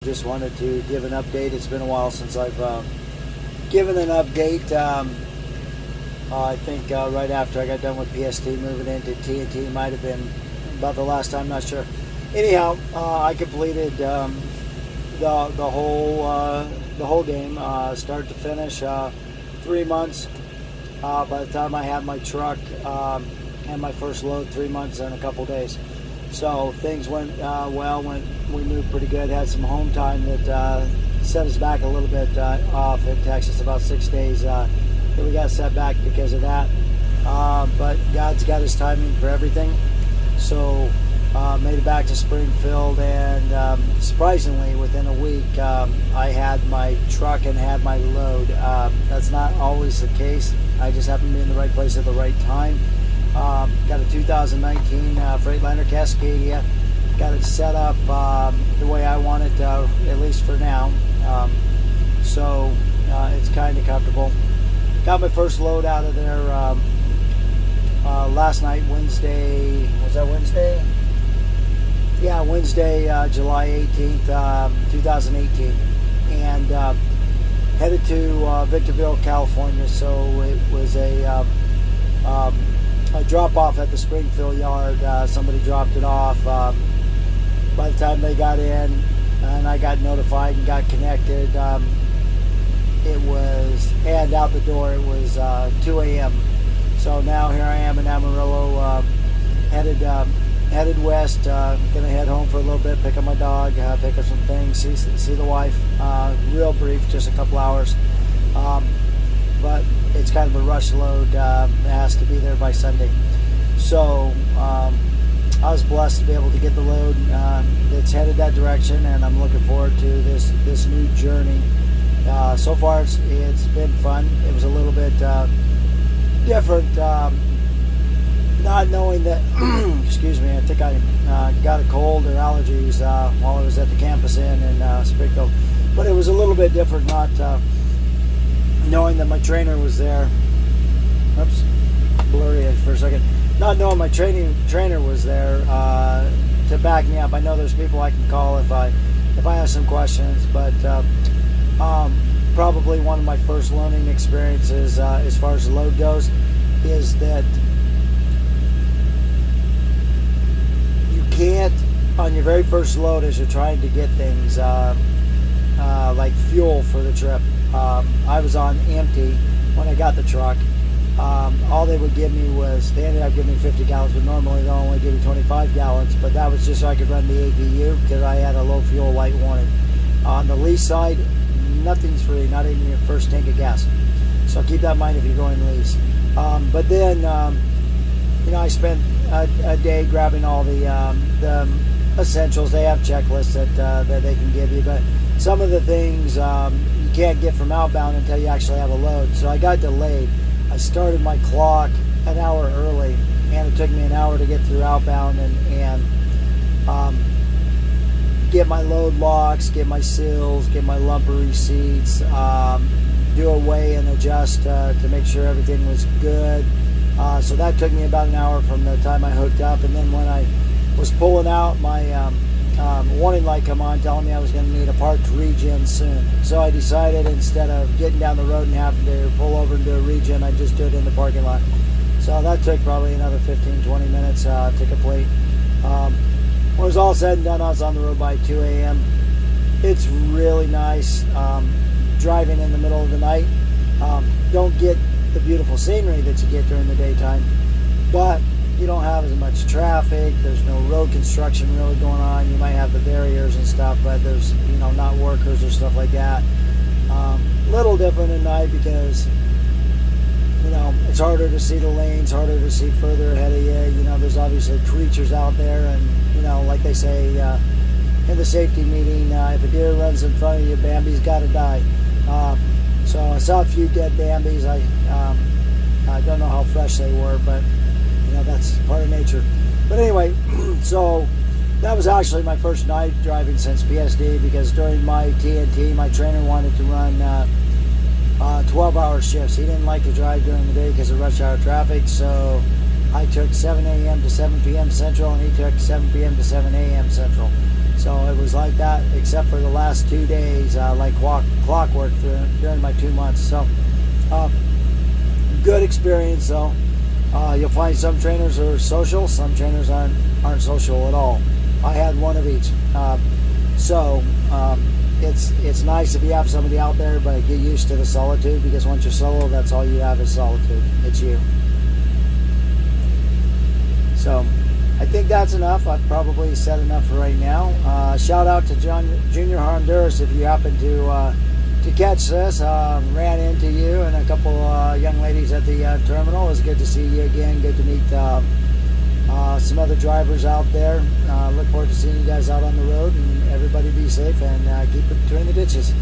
Just wanted to give an update. It's been a while since I've given an update. I think right after I got done with PSD, moving into TNT might have been about the last time. Not sure. Anyhow, I completed the whole game, start to finish, 3 months. By the time I had my truck and my first load, 3 months and a couple days. So things went well. We moved pretty good. Had some home time that set us back a little bit off in Texas, about 6 days that we got set back because of that. But God's got His timing for everything. So made it back to Springfield, and surprisingly, within a week, I had my truck and had my load. That's not always the case. I just happened to be in the right place at the right time. Got a 2019 Freightliner Cascadia. Got it set up the way I want it, at least for now. So it's kind of comfortable. Got my first load out of there last night, Wednesday. Was that Wednesday? Yeah, Wednesday, July 18th, 2018. And headed to Victorville, California. So it was a drop off at the Springfield yard. Somebody dropped it off. By the time they got in and I got notified and got connected, it was, and out the door, it was 2 a.m. So now here I am in Amarillo, headed west. Gonna head home for a little bit, pick up my dog, pick up some things, see the wife. Real brief, just a couple hours. But it's kind of a rush load. It has to be there by Sunday. So I was blessed to be able to get the load that's headed that direction, and I'm looking forward to this new journey. So far it's been fun. It was a little bit different, not knowing that excuse me, I think I got a cold or allergies while I was at the Campus Inn in Springfield. But it was a little bit different, not knowing that my trainer was there. Oops, blurry for a second. Not knowing my trainer was there to back me up. I know there's people I can call if I have some questions, but probably one of my first learning experiences as far as the load goes is that you can't, on your very first load, as you're trying to get things like fuel for the trip. I was on empty when I got the truck. All they would give me was, they ended up giving me 50 gallons, but normally they'll only give you 25 gallons, but that was just so I could run the APU because I had a low fuel light warning. On the lease side, nothing's free, not even your first tank of gas. So keep that in mind if you're going lease. But then, I spent a day grabbing all the essentials. They have checklists that they can give you, but some of the things you can't get from outbound until you actually have a load. So I got delayed. I started my clock an hour early, and it took me an hour to get through outbound and get my load locks, get my seals, get my lumper receipts, do a weigh and adjust to make sure everything was good. So that took me about an hour from the time I hooked up, and then when I was pulling out, my warning light come on telling me I was going to need a part to regen soon. So I decided, instead of getting down the road and having to pull over and do a regen, I'd just do it in the parking lot. So that took probably another 15-20 minutes to complete. When it was all said and done, I was on the road by 2 a.m. It's really nice driving in the middle of the night. Don't get the beautiful scenery that you get during the daytime, but you don't have as much traffic. There's no road construction really going on. You might have the barriers and stuff, but there's not workers or stuff like that. Little different at night because it's harder to see the lanes, harder to see further ahead of you. There's obviously creatures out there, and like they say in the safety meeting, if a deer runs in front of you, Bambi's got to die. So I saw a few dead Bambis. I don't know how fresh they were, but that's part of nature. But anyway, so that was actually my first night driving since PSD, because during my TNT, my trainer wanted to run 12-hour shifts. He didn't like to drive during the day because of rush hour traffic, so I took 7 a.m. to 7 p.m. Central, and he took 7 p.m. to 7 a.m. Central. So So it was like that, except for the last 2 days, like clockwork during my 2 months. So good experience though. You'll find some trainers are social, some trainers aren't social at all. I had one of each. It's nice if you have somebody out there, but get used to the solitude, because once you're solo, that's all you have is solitude. It's you. So I think that's enough. I've probably said enough for right now. Shout out to Junior Honduras if you happen to catch this. Ran into you and a couple young ladies at the terminal. It was good to see you again. Good to meet some other drivers out there. Look forward to seeing you guys out on the road, and everybody be safe and keep it between the ditches.